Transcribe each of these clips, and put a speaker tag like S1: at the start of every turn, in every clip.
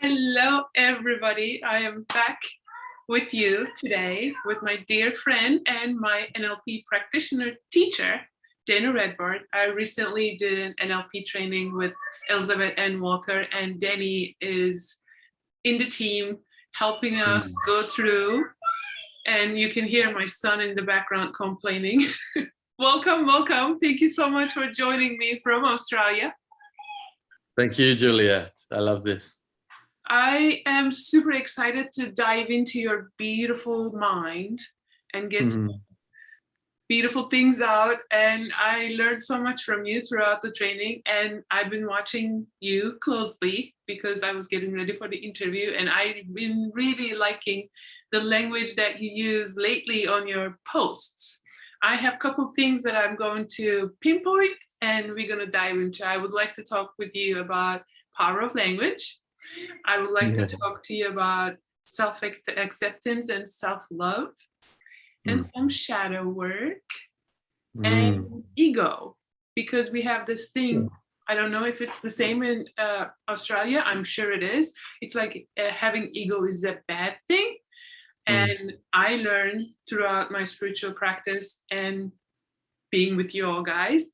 S1: Hello, everybody. I am back with you today with my dear friend and my NLP practitioner teacher, Dana Redbard. I recently did an NLP training with Elizabeth N. Walker, and Danny is in the team helping us go through. And you can hear my son in the background complaining. Welcome, welcome. Thank you so much for joining me from Australia.
S2: Thank you, Juliet. I love this.
S1: I am super excited to dive into your beautiful mind and get beautiful things out. And I learned so much from you throughout the training. And I've been watching you closely because I was getting ready for the interview. And I've been really liking the language that you use lately on your posts. I have a couple of things that I'm going to pinpoint and we're going to dive into. I would like to talk with you about power of language. I would like to talk to you about self-acceptance and self-love and some shadow work and ego, because we have this thing. I don't know if it's the same in Australia. I'm sure it is. It's like having ego is a bad thing. And I learned throughout my spiritual practice and being with you all guys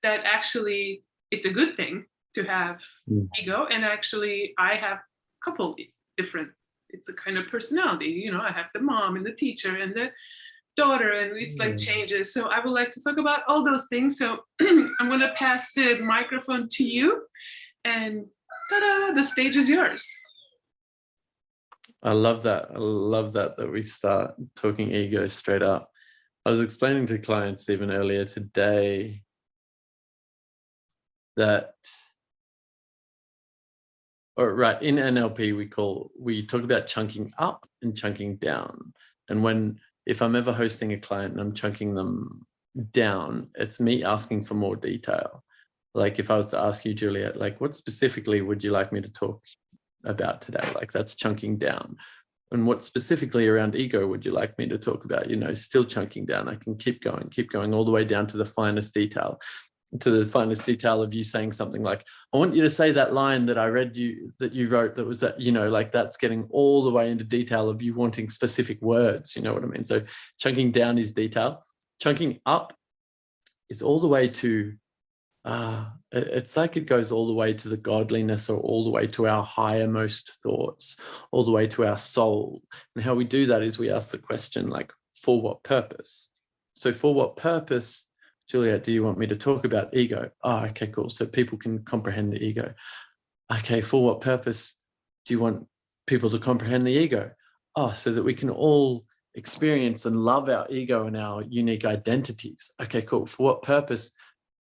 S1: that actually it's a good thing to have ego. And actually I have a couple different, it's a kind of personality, you know, I have the mom and the teacher and the daughter, and it's like changes. So I would like to talk about all those things. So I'm going to pass the microphone to you, and ta-da, the stage is yours.
S2: I love that. I love that we start talking ego straight up. I was explaining to clients even earlier today that, in NLP, we talk about chunking up and chunking down. And if I'm ever hosting a client and I'm chunking them down, it's me asking for more detail. Like if I was to ask you, Juliet, like what specifically would you like me to talk about today? Like that's chunking down. And what specifically around ego would you like me to talk about? You know, still chunking down. I can keep going all the way down to the finest detail. To the finest detail of you saying something like, I want you to say that line that I read that you wrote that was that, you know, like that's getting all the way into detail of you wanting specific words, you know what I mean? So chunking down is detail. Chunking up is all the way to, it's like it goes all the way to the godliness, or all the way to our highermost thoughts, all the way to our soul. And how we do that is we ask the question like, for what purpose? So for what purpose, Juliet, do you want me to talk about ego? Oh, okay, cool. So people can comprehend the ego. Okay, for what purpose do you want people to comprehend the ego? Oh, so that we can all experience and love our ego and our unique identities. Okay, cool. For what purpose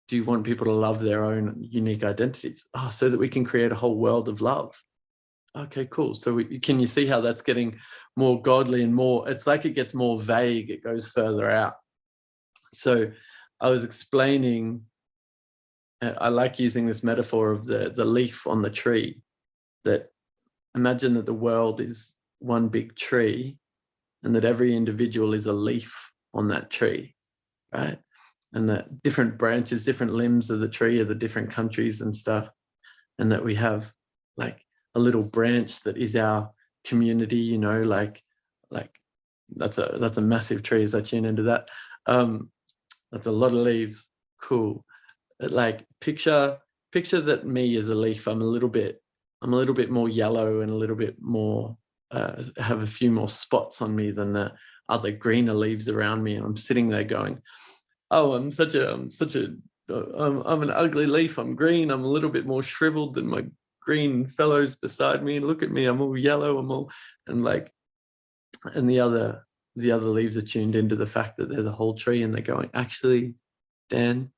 S2: do you want people to love their own unique identities? Oh, so that we can create a whole world of love. Okay, cool. So can you see how that's getting more godly and more, it's like it gets more vague, it goes further out. So I was explaining, I like using this metaphor of the leaf on the tree, that imagine that the world is one big tree and that every individual is a leaf on that tree, right? And that different branches, different limbs of the tree are the different countries and stuff. And that we have like a little branch that is our community, you know, like that's a massive tree as I tune into that. That's a lot of leaves. Cool. But like picture that me as a leaf, I'm a little bit more yellow and a little bit more, have a few more spots on me than the other greener leaves around me. And I'm sitting there going, oh, I'm an ugly leaf. I'm green. I'm a little bit more shriveled than my green fellows beside me. And look at me, I'm all yellow. And the other leaves are tuned into the fact that they're the whole tree, and they're going, actually, Dan,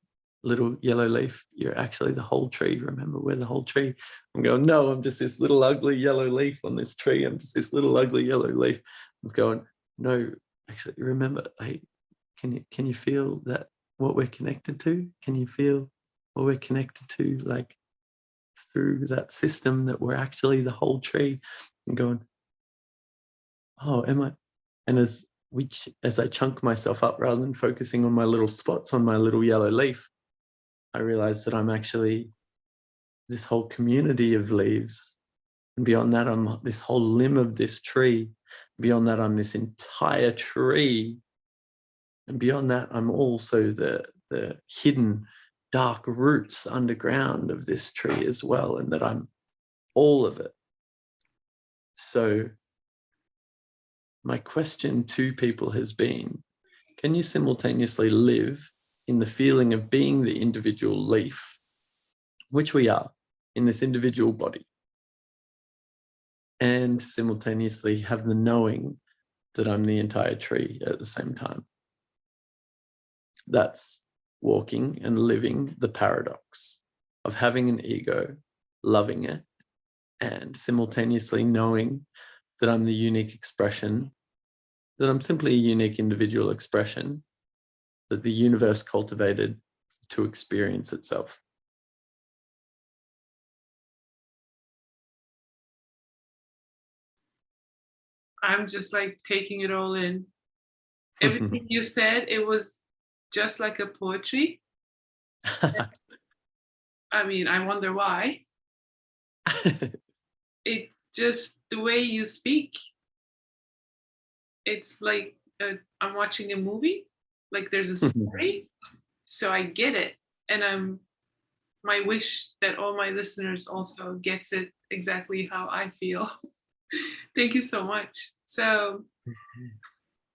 S2: little yellow leaf, you're actually the whole tree. Remember, we're the whole tree. I'm going, no, I'm just this little ugly yellow leaf on this tree. I'm just this little ugly yellow leaf. I'm going, no, actually, remember, hey, can you feel that what we're connected to? Can you feel what we're connected to, like through that system, that we're actually the whole tree? And going, oh, am I? And as I chunk myself up, rather than focusing on my little spots on my little yellow leaf, I realized that I'm actually this whole community of leaves And beyond that, I'm this whole limb of this tree. Beyond that, I'm this entire tree. And beyond that, I'm also the hidden dark roots underground of this tree as well, and that I'm all of it. So my question to people has been, can you simultaneously live in the feeling of being the individual leaf, which we are in this individual body, and simultaneously have the knowing that I'm the entire tree at the same time? That's walking and living the paradox of having an ego, loving it, and simultaneously knowing that I'm the unique expression, that I'm simply a unique individual expression that the universe cultivated to experience itself.
S1: I'm just like taking it all in. Everything you said, it was just like a poetry. I mean, I wonder why. It's just the way you speak. It's like I'm watching a movie, like there's a story, so I get it. And my wish that all my listeners also gets it exactly how I feel. Thank you so much. So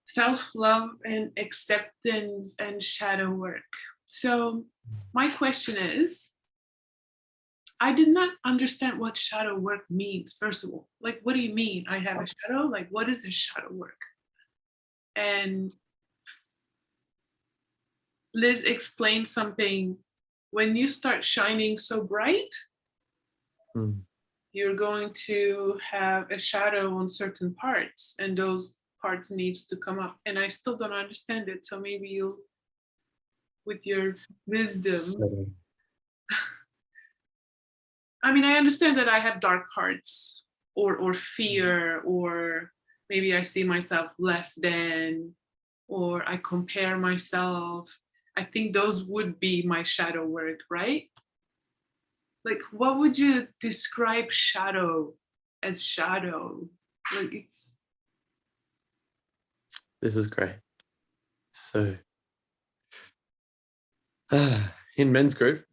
S1: self-love and acceptance and shadow work. So my question is, I did not understand what shadow work means, first of all. Like, what do you mean? I have a shadow? Like, what is a shadow work? And Liz explained something. When you start shining so bright, you're going to have a shadow on certain parts, and those parts needs to come up. And I still don't understand it. So maybe you, with your wisdom, I mean, I understand that I have dark parts or fear, or maybe I see myself less than, or I compare myself. I think those would be my shadow work, right? Like, what would you describe shadow as shadow? Like, it's...
S2: This is great. So in men's group,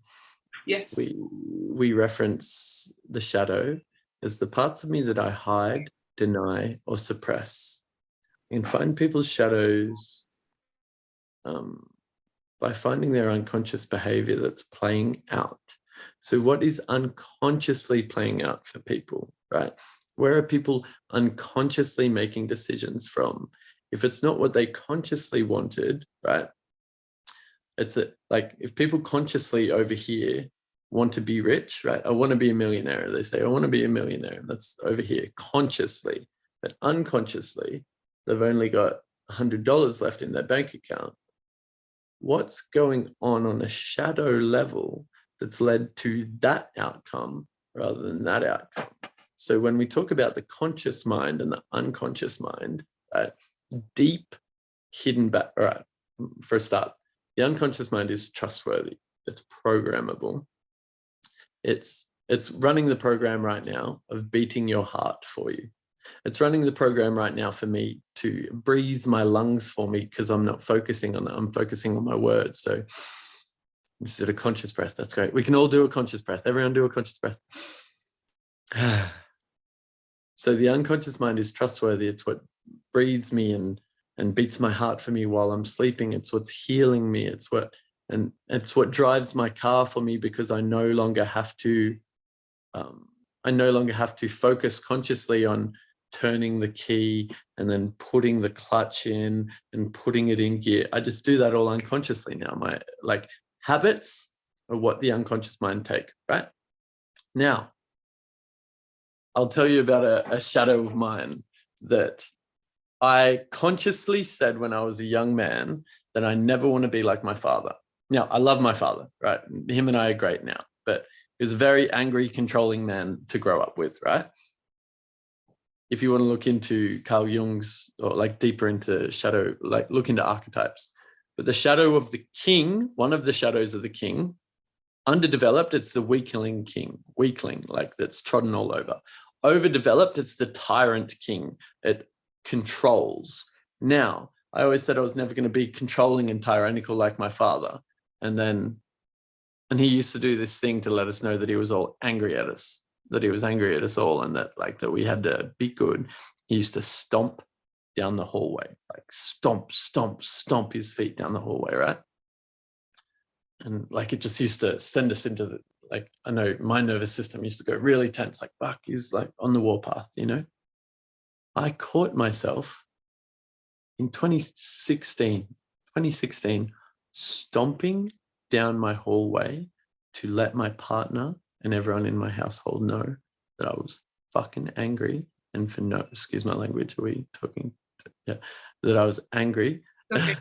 S1: Yes,
S2: we reference the shadow as the parts of me that I hide, deny, or suppress. You can find people's shadows by finding their unconscious behavior that's playing out. So what is unconsciously playing out for people, right? Where are people unconsciously making decisions from? If it's not what they consciously wanted, right? It's like if people consciously over here want to be rich, right? I want to be a millionaire. They say, I want to be a millionaire. That's over here consciously, but unconsciously, they've only got $100 left in their bank account. What's going on a shadow level that's led to that outcome rather than that outcome? So when we talk about the conscious mind and the unconscious mind, right, deep hidden back, all right, for a start, the unconscious mind is trustworthy. It's programmable. It's running the program right now of beating your heart for you. It's running the program right now for me to breathe my lungs for me because I'm not focusing on that. I'm focusing on my words. So this is a conscious breath. That's great. We can all do a conscious breath. Everyone do a conscious breath. So the unconscious mind is trustworthy. It's what breathes me and beats my heart for me while I'm sleeping. It's what's healing me. It's what drives my car for me because I no longer have to focus consciously on turning the key and then putting the clutch in and putting it in gear. I just do that all unconsciously now. My habits are what the unconscious mind take, right? Now, I'll tell you about a shadow of mine that I consciously said when I was a young man that I never want to be like my father. Now, I love my father, right? Him and I are great now, but he was a very angry, controlling man to grow up with, right? If you want to look into Carl Jung's, or like deeper into shadow, like look into archetypes. But the shadow of the king, one of the shadows of the king, underdeveloped, it's the weakling king, like that's trodden all over. overdeveloped, it's the tyrant king. It controls. Now, I always said I was never going to be controlling and tyrannical like my father. And he used to do this thing to let us know that he was all angry at us, that he was angry at us all, and that that we had to be good. He used to stomp down the hallway, like stomp, stomp, stomp his feet down the hallway, right? And like, it just used to send us into the, like, I know my nervous system used to go really tense, like, fuck, he's like on the warpath, you know? I caught myself in 2016, stomping down my hallway to let my partner and everyone in my household know that I was fucking angry. And for no, excuse my language, are we talking? Yeah, that I was angry.
S1: Okay.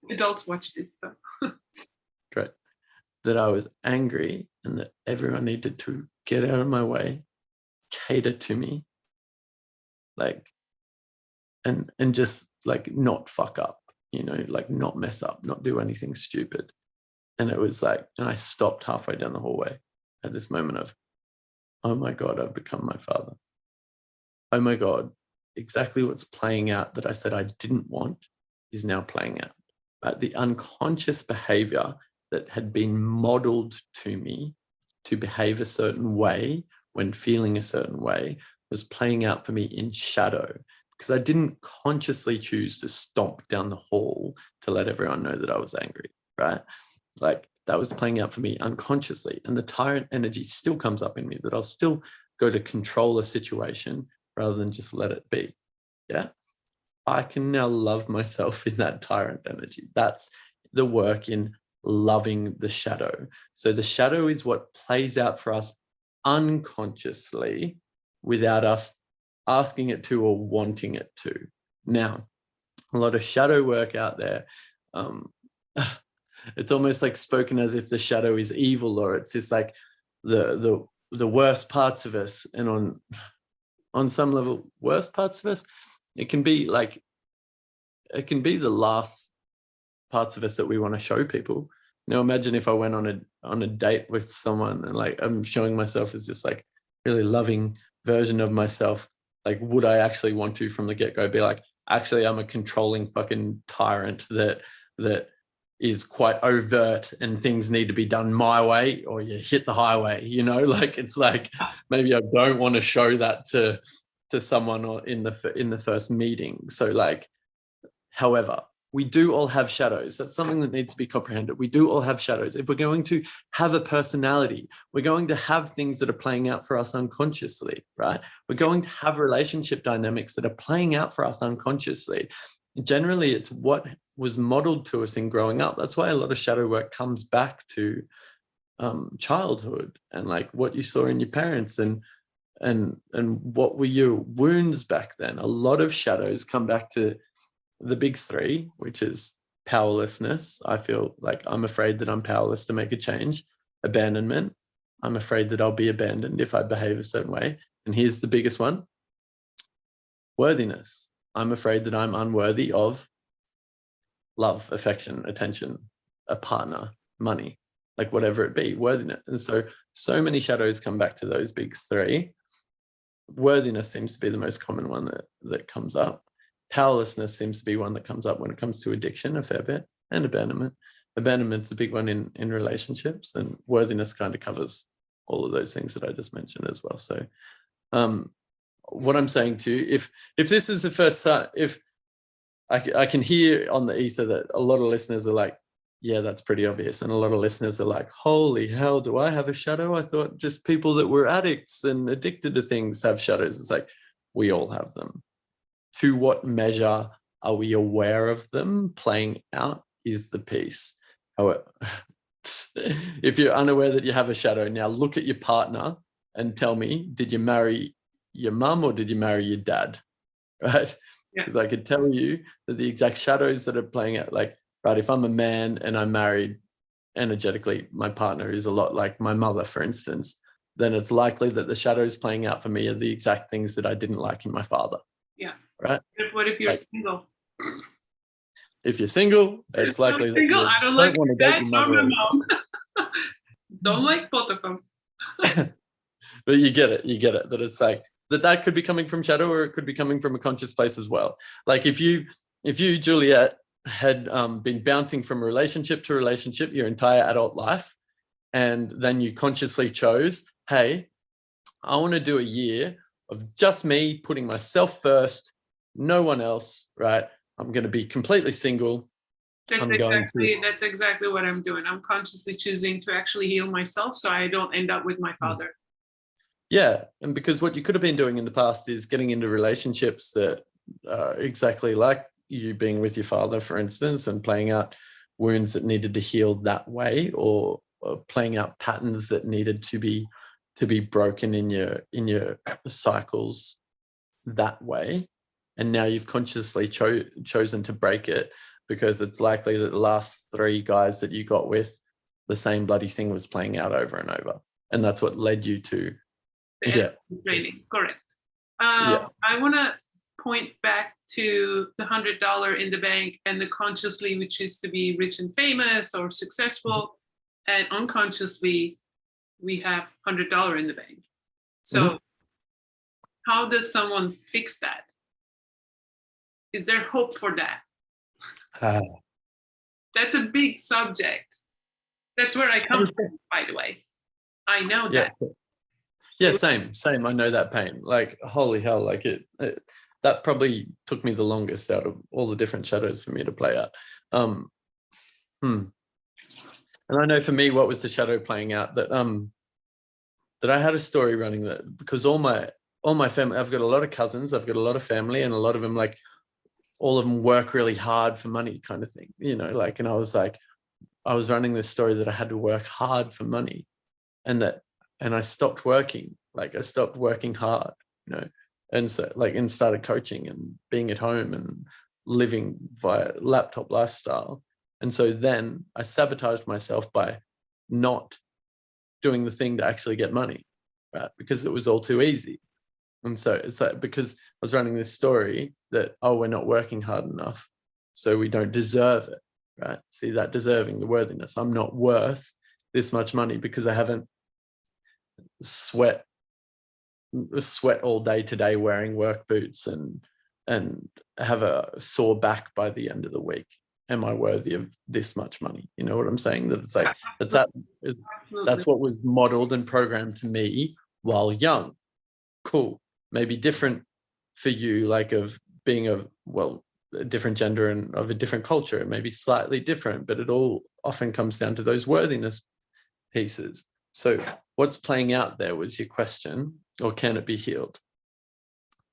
S1: Adults watch this stuff.
S2: Great. That I was angry and that everyone needed to get out of my way, cater to me, like, and just like not fuck up, you know, like not mess up, not do anything stupid. And it was like, and I stopped halfway down the hallway at this moment of, oh my God, I've become my father. Oh my God, exactly what's playing out that I said I didn't want is now playing out. Right? The unconscious behavior that had been modeled to me to behave a certain way when feeling a certain way was playing out for me in shadow, because I didn't consciously choose to stomp down the hall to let everyone know that I was angry, right? Like, that was playing out for me unconsciously. And the tyrant energy still comes up in me, that I'll still go to control a situation rather than just let it be. Yeah. I can now love myself in that tyrant energy. That's the work in loving the shadow. So the shadow is what plays out for us unconsciously without us asking it to or wanting it to. Now, a lot of shadow work out there, it's almost like spoken as if the shadow is evil, or it's just like the worst parts of us. And on some level, worst parts of us, it can be like, it can be the last parts of us that we want to show people. Now, imagine if I went on a date with someone and like I'm showing myself as this like really loving version of myself. Like, would I actually want to from the get-go be like, actually, I'm a controlling fucking tyrant that is quite overt and things need to be done my way, or you hit the highway, you know? Like, it's like, maybe I don't want to show that to someone or in the first meeting. So like, however, we do all have shadows. That's something that needs to be comprehended. We do all have shadows. If we're going to have a personality, we're going to have things that are playing out for us unconsciously, right? We're going to have relationship dynamics that are playing out for us unconsciously. Generally, it's what was modeled to us in growing up. That's why a lot of shadow work comes back to childhood and like what you saw in your parents and what were your wounds back then. A lot of shadows come back to the big three, which is powerlessness. I feel like I'm afraid that I'm powerless to make a change. Abandonment. I'm afraid that I'll be abandoned if I behave a certain way. And here's the biggest one. Worthiness. I'm afraid that I'm unworthy of love, affection, attention, a partner, money, like whatever it be, worthiness. And so many shadows come back to those big three. Worthiness seems to be the most common one that comes up. Powerlessness seems to be one that comes up when it comes to addiction a fair bit, and abandonment. Abandonment's a big one in relationships, and worthiness kind of covers all of those things that I just mentioned as well. So what I'm saying to you, if this is the first time, if I can hear on the ether that a lot of listeners are like, yeah, that's pretty obvious. And a lot of listeners are like, holy hell, do I have a shadow? I thought just people that were addicts and addicted to things have shadows. It's like, we all have them. To what measure are we aware of them playing out is the piece. However, if you're unaware that you have a shadow, now look at your partner and tell me, did you marry your mum or did you marry your dad? Right? Because I could tell you that the exact shadows that are playing out, like, right, if I'm a man and I'm married, energetically, my partner is a lot like my mother, for instance, then it's likely that the shadows playing out for me are the exact things that I didn't like in my father.
S1: Yeah.
S2: Right?
S1: What if you're single?
S2: If you're single, it's likely that you
S1: I don't like
S2: want to date
S1: that
S2: your
S1: nor
S2: mother.
S1: my mom. Don't like both of them.
S2: But you get it, that it's like that could be coming from shadow, or it could be coming from a conscious place as well. Like if you, Juliet, had been bouncing from relationship to relationship your entire adult life, and then you consciously chose, hey, I want to do a year of just me putting myself first, no one else, right? I'm going to be completely single.
S1: That's exactly what I'm doing. I'm consciously choosing to actually heal myself so I don't end up with my father.
S2: Yeah, and because what you could have been doing in the past is getting into relationships that are exactly like you being with your father, for instance, and playing out wounds that needed to heal that way, or playing out patterns that needed to be broken in your cycles that way. And now you've consciously chosen to break it, because it's likely that the last 3 guys that you got with, the same bloody thing was playing out over and over, and that's what led you to
S1: training. Correct.
S2: Yeah.
S1: I want to point back to the $100 in the bank, and the consciously we choose to be rich and famous or successful, and unconsciously we have $100 in the bank. So how does someone fix that? Is there hope for that? That's a big subject. That's where I come from, by the way. I know that.
S2: Yeah, same. I know that pain. Like, holy hell, like it that probably took me the longest out of all the different shadows for me to play out. And I know for me, what was the shadow playing out, that I had a story running, that because all my family, I've got a lot of cousins, I've got a lot of family, and a lot of them, like, all of them work really hard for money, kind of thing, like, and I was running this story that I had to work hard for money, and I stopped working. Like, I stopped working hard, and so, like, and started coaching and being at home and living via laptop lifestyle. And so then I sabotaged myself by not doing the thing to actually get money, right? Because it was all too easy. And so it's like, because I was running this story that, oh, we're not working hard enough, so we don't deserve it, right? See, that deserving, the worthiness. I'm not worth this much money because I haven't sweat all day today wearing work boots and have a sore back by the end of the week. Am I worthy of this much money? You know what I'm saying? That it's like, that's what was modeled and programmed to me while young. Cool. Maybe different for you, like, of being a different gender and of a different culture. It may be slightly different, but it all often comes down to those worthiness pieces. So what's playing out there was your question, or can it be healed?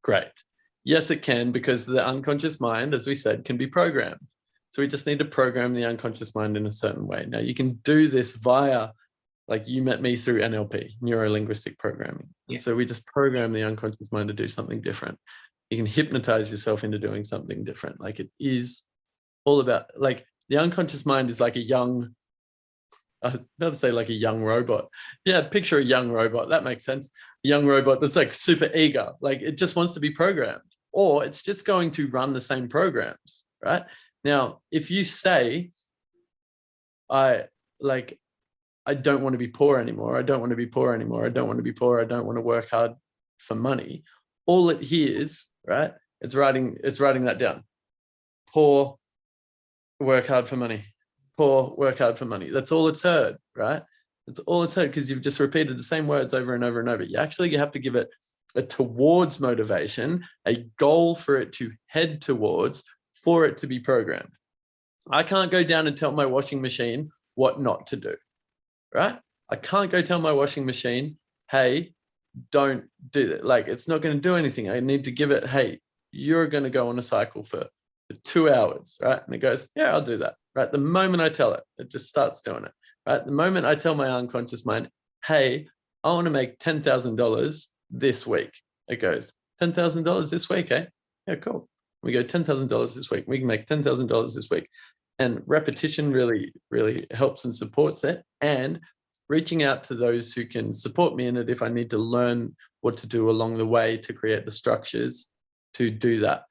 S2: Great. Yes, it can, because the unconscious mind, as we said, can be programmed. So we just need to program the unconscious mind in a certain way. Now, you can do this via, like, you met me through NLP, neuro-linguistic programming. And so we just program the unconscious mind to do something different. You can hypnotize yourself into doing something different. Like, it is all about, like, the unconscious mind is like a young, I'd never say like a young robot. Yeah, picture a young robot. That makes sense. A young robot that's like super eager. Like, it just wants to be programmed, or it's just going to run the same programs, right? Now, if you say, I don't want to be poor anymore. I don't want to be poor anymore. I don't want to be poor. I don't want to work hard for money. All it hears, right? It's writing that down. Poor, work hard for money. Poor, work hard for money. That's all it's heard, right? That's all it's heard, because you've just repeated the same words over and over and over. You have to give it a towards motivation, a goal for it to head towards, for it to be programmed. I can't go down and tell my washing machine what not to do, right? I can't go tell my washing machine, hey, don't do that. Like, it's not going to do anything. I need to give it, hey, you're going to go on a cycle for 2 hours, right? And it goes, yeah, I'll do that, right? The moment I tell it, it just starts doing it, right? The moment I tell my unconscious mind, hey, I want to make $10,000 this week, it goes, $10,000 this week, eh? Yeah, cool. We go $10,000 this week. We can make $10,000 this week. And repetition really, really helps and supports it. And reaching out to those who can support me in it if I need to learn what to do along the way to create the structures to do that.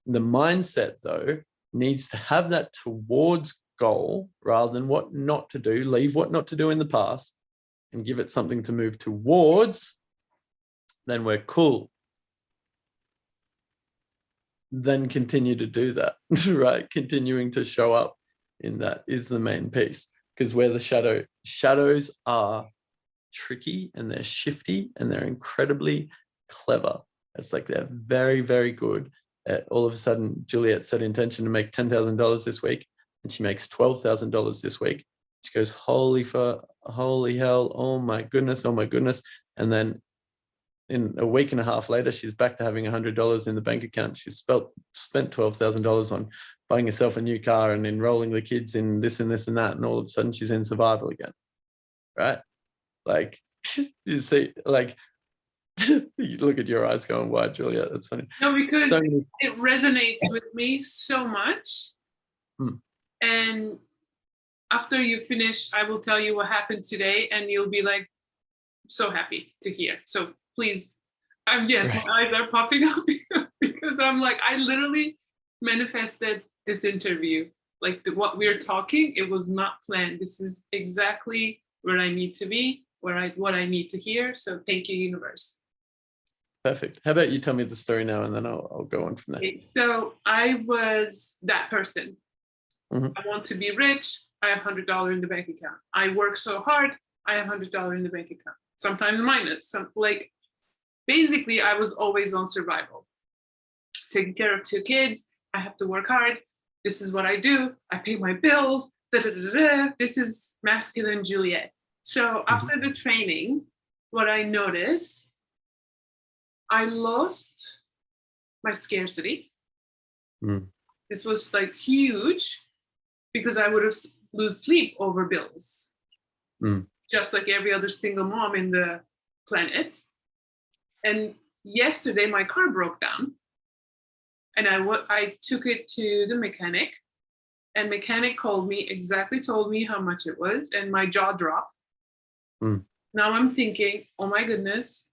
S2: The mindset, though, needs to have that towards goal rather than what not to do. Leave what not to do in the past and give it something to move towards then we're cool. Then continue to do that, right? Continuing to show up in that is the main piece, because where the shadows are tricky and they're shifty and they're incredibly clever. It's like they're very, very good at, all of a sudden, Juliet set intention to make $10,000 this week and she makes $12,000 this week. She goes, holy hell, oh my goodness. And then in a week and a half later, she's back to having $100 in the bank account. She's spent $12,000 on buying herself a new car and enrolling the kids in this and this and that. And all of a sudden she's in survival again, right? Like, you see, like, you look at your eyes going wide, Julia. That's funny.
S1: No, because it resonates with me so much. And after you finish, I will tell you what happened today, and you'll be like so happy to hear. So please, yes, my eyes are popping up because I'm like, I literally manifested this interview. Like what we're talking, it was not planned. This is exactly where I need to be, what I need to hear. So thank you, universe.
S2: Perfect. How about you tell me the story now, and then I'll go on from there.
S1: Okay, so I was that person. I want to be rich. I have $100 in the bank account. I work so hard. I have $100 in the bank account. Sometimes minus. Basically, I was always on survival. Taking care of 2 kids. I have to work hard. This is what I do. I pay my bills. This is masculine Juliet. So after the training, what I noticed, I lost my scarcity. This was like huge because I would have lose sleep over bills, just like every other single mom in the planet. And yesterday my car broke down, and I took it to the mechanic, and mechanic told me how much it was, and my jaw dropped. Now I'm thinking, oh my goodness,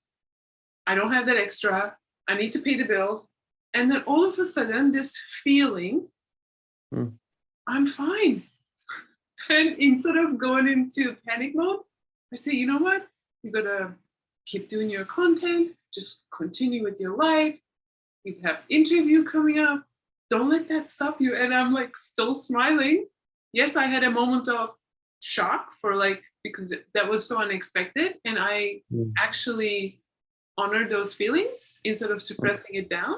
S1: I don't have that extra. I need to pay the bills. And then all of a sudden, this feeling, I'm fine. And instead of going into panic mode, I say, you know what? You gotta keep doing your content. Just continue with your life. You have interview coming up. Don't let that stop you. And I'm like still smiling. Yes, I had a moment of shock because that was so unexpected. And I actually honor those feelings instead of suppressing it down.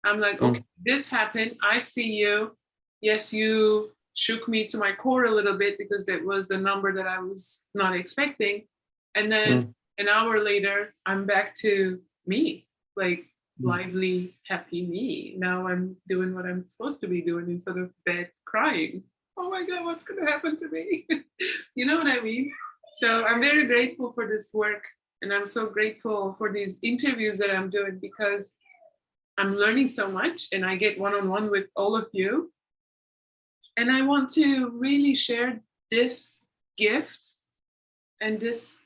S1: I'm like, okay, this happened. I see you. Yes, you shook me to my core a little bit because that was the number that I was not expecting. And then an hour later, I'm back to me, like lively, happy me. Now I'm doing what I'm supposed to be doing instead of bed crying. Oh my God, what's going to happen to me? You know what I mean? So I'm very grateful for this work. And I'm so grateful for these interviews that I'm doing because I'm learning so much, and I get one-on-one with all of you. And I want to really share this gift and this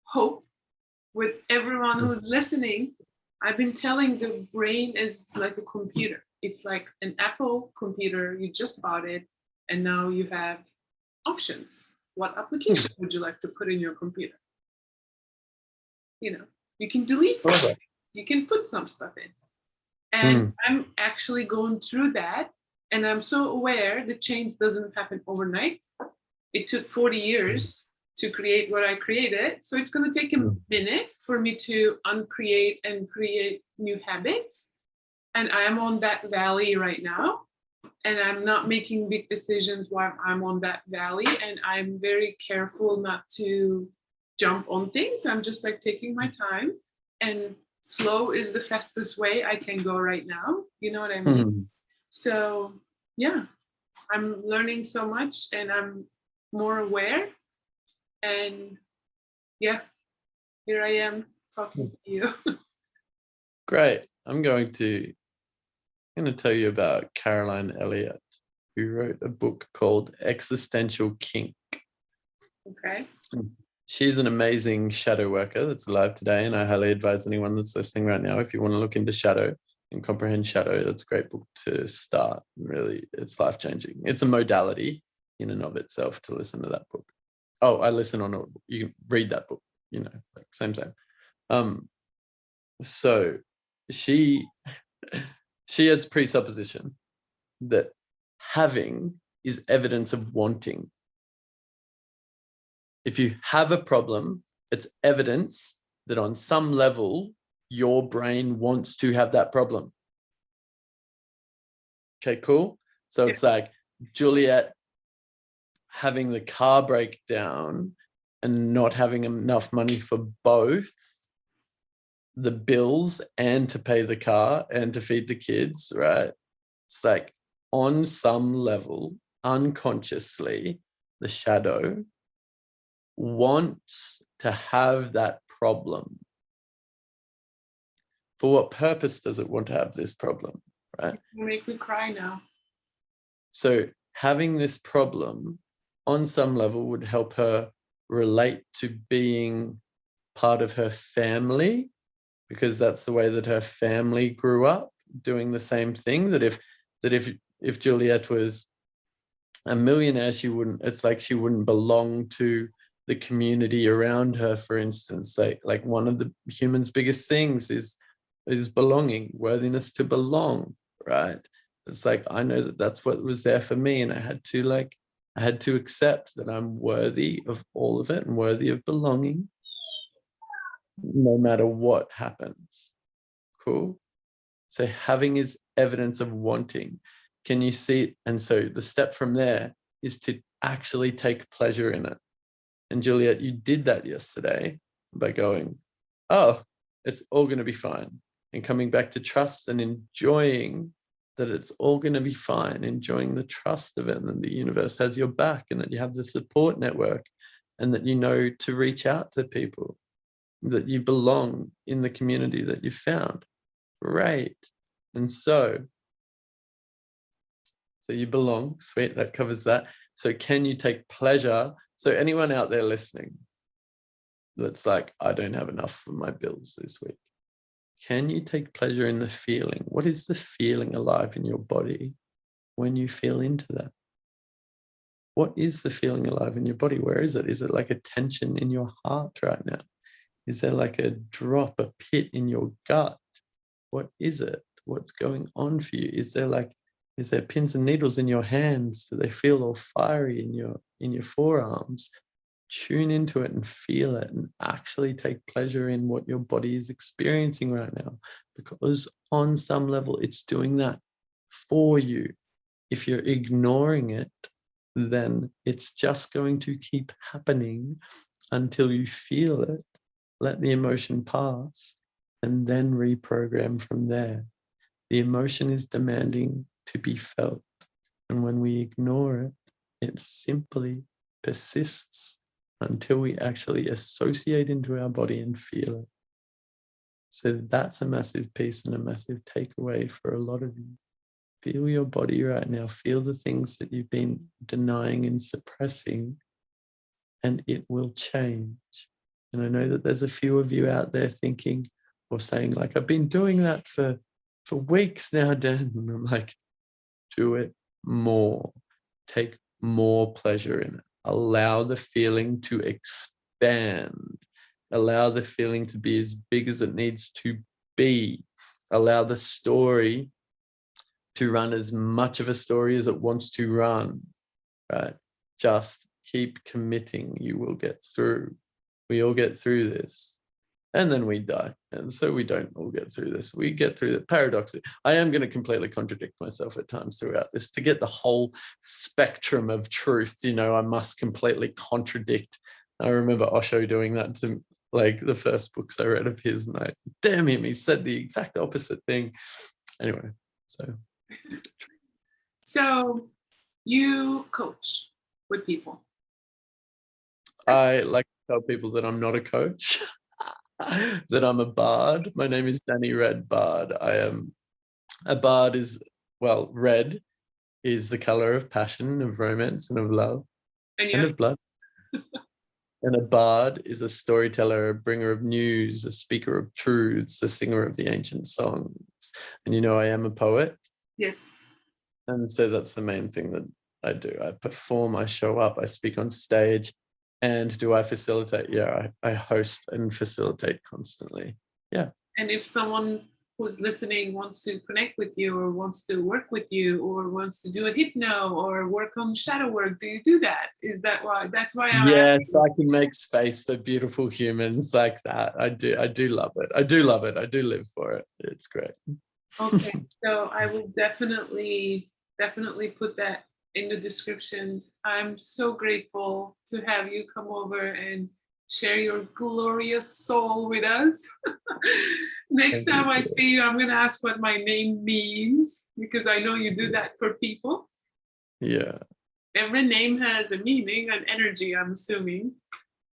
S1: hope with everyone who's listening. I've been telling the brain is like a computer. It's like an Apple computer. You just bought it, and now you have options. What application would you like to put in your computer? You know, you can delete something. You can put some stuff in. And I'm actually going through that. And I'm so aware the change doesn't happen overnight. It took 40 years to create what I created. So it's going to take a minute for me to uncreate and create new habits. And I'm on that valley right now. And I'm not making big decisions while I'm on that valley. And I'm very careful not to jump on things. I'm just like taking my time, and slow is the fastest way I can go right now. You know what I mean? So yeah, I'm learning so much, and I'm more aware. And yeah, here I am talking to you.
S2: Great. I'm going to tell you about Carolyn Elliot, who wrote a book called Existential Kink.
S1: Okay.
S2: She's an amazing shadow worker that's alive today, and I highly advise anyone that's listening right now, if you want to look into shadow and comprehend shadow, that's a great book to start. Really, it's life-changing. It's a modality in and of itself to listen to that book. Oh, I listen on Audible. You can read that book, like same. So she has presupposition that having is evidence of wanting. If you have a problem, it's evidence that on some level, your brain wants to have that problem. Okay, cool. So it's like Juliet having the car break down and not having enough money for both the bills and to pay the car and to feed the kids, right? It's like on some level, unconsciously, the shadow wants to have that problem. For what purpose does it want to have this problem, right?
S1: You make me cry now.
S2: So having this problem on some level would help her relate to being part of her family, because that's the way that her family grew up, doing the same thing. That if Juliet was a millionaire, it's like she wouldn't belong to the community around her, for instance. Like one of the human's biggest things is belonging, worthiness to belong, right? It's like, I know that that's what was there for me, and I had to accept that I'm worthy of all of it and worthy of belonging, no matter what happens. Cool. So having is evidence of wanting. Can you see? And so the step from there is to actually take pleasure in it. And Juliet, you did that yesterday by going, oh, it's all going to be fine. And coming back to trust and enjoying that it's all going to be fine, enjoying the trust of it, and that the universe has your back, and that you have the support network, and that you know to reach out to people, that you belong in the community that you found. Great. And so you belong. Sweet, that covers that. So can you take pleasure? So anyone out there listening that's like, I don't have enough for my bills this week, can you take pleasure in the feeling? What is the feeling alive in your body when you feel into that? What is the feeling alive in your body? Where is it? Is it like a tension in your heart right now? Is there like a drop, a pit in your gut? What is it? What's going on for you? Is there pins and needles in your hands? Do they feel all fiery in your forearms? Tune into it and feel it, and actually take pleasure in what your body is experiencing right now, because on some level it's doing that for you. If you're ignoring it, then it's just going to keep happening until you feel it, let the emotion pass, and then reprogram from there. The emotion is demanding to be felt, and when we ignore it, it simply persists until we actually associate into our body and feel it. So that's a massive piece and a massive takeaway for a lot of you. Feel your body right now. Feel the things that you've been denying and suppressing, and it will change. And I know that there's a few of you out there thinking or saying, like, I've been doing that for weeks now, Dan. And I'm like, do it more. Take more pleasure in it. Allow the feeling to expand. Allow the feeling to be as big as it needs to be. Allow the story to run as much of a story as it wants to run, right? Just keep committing. You will get through. We all get through this. And then we die. And so we don't all get through this. We get through the paradox. I am going to completely contradict myself at times throughout this. To get the whole spectrum of truth, I must completely contradict. I remember Osho doing that to like the first books I read of his, and I, damn him, he said the exact opposite thing. Anyway, so.
S1: So you coach with people.
S2: I like to tell people that I'm not a coach. That I'm a bard. My name is Danny Redbard. I am a bard. Red is the color of passion, of romance, and of love, and of blood. And a bard is a storyteller, a bringer of news, a speaker of truths, a singer of the ancient songs. And I am a poet.
S1: Yes.
S2: And so that's the main thing that I do. I perform, I show up, I speak on stage. And do I facilitate? Yeah, I host and facilitate constantly. Yeah.
S1: And if someone who's listening wants to connect with you, or wants to work with you, or wants to do a hypno or work on shadow work, do you do that? Is that why? That's why I'm
S2: Yes,
S1: asking.
S2: I can make space for beautiful humans like that. I do love it. I do love it. I do live for it. It's great.
S1: Okay, so I will definitely put that in the descriptions. I'm so grateful to have you come over and share your glorious soul with us. Next
S2: Thank
S1: time I
S2: you.
S1: see you, I'm going to ask what my name means, because I know you do that for people.
S2: Yeah.
S1: Every name has a meaning, an energy, I'm assuming.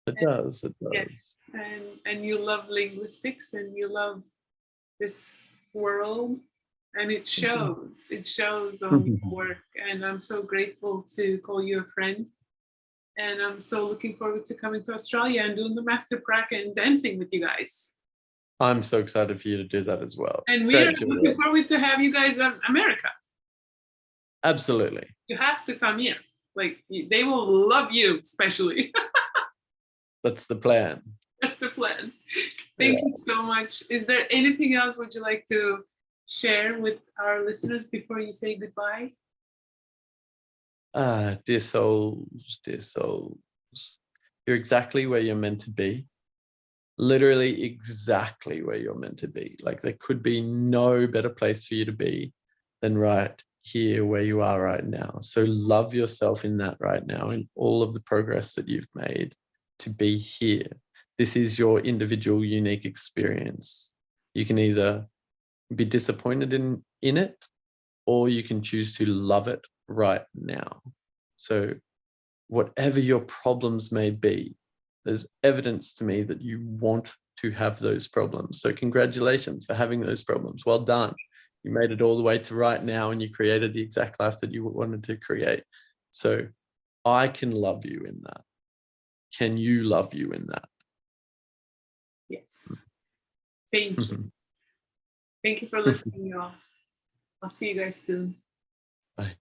S2: It does. It does.
S1: Yes, and you love linguistics, and you love this world, and it shows. It shows on your work, and I'm so grateful to call you a friend. And I'm so looking forward to coming to Australia and doing the master prac and dancing with you guys.
S2: I'm so excited for you to do that as well.
S1: And we are looking forward to have you guys in America.
S2: Absolutely.
S1: You have to come here. Like, they will love you, especially.
S2: That's the plan.
S1: That's the plan. Thank you so much. Is there anything else would you like to share with our listeners before you say goodbye?
S2: Dear souls, you're exactly where you're meant to be. Literally exactly where you're meant to be. Like, there could be no better place for you to be than right here where you are right now. So love yourself in that right now, in all of the progress that you've made to be here. This is your individual, unique experience. You can either be disappointed in it, or you can choose to love it right now. So whatever your problems may be, there's evidence to me that you want to have those problems. So congratulations for having those problems. Well done. You made it all the way to right now, and you created the exact life that you wanted to create. So I can love you in that. Can you love you in that?
S1: Yes. Thank you. Thank you for listening, y'all. I'll see you guys soon.
S2: Bye.